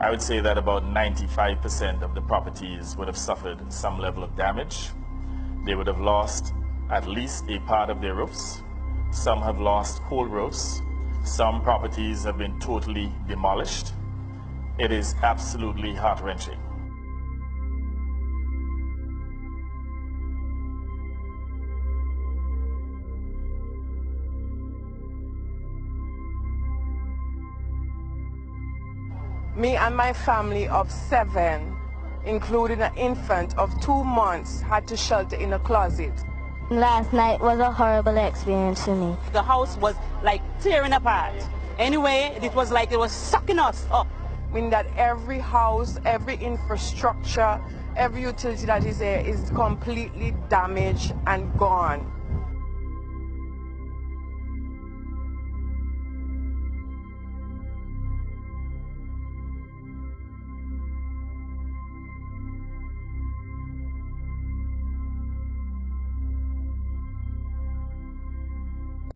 I would say that about 95% of the properties would have suffered some level of damage. They would have lost at least a part of their roofs. Some have lost whole roofs. Some properties have been totally demolished. It is absolutely heart-wrenching. Me and my family of 7, including an infant of 2 months, had to shelter in a closet. Last night was a horrible experience for me. The house was like tearing apart. Anyway, it was like it was sucking us up. Meaning that every house, every infrastructure, every utility that is there is completely damaged and gone.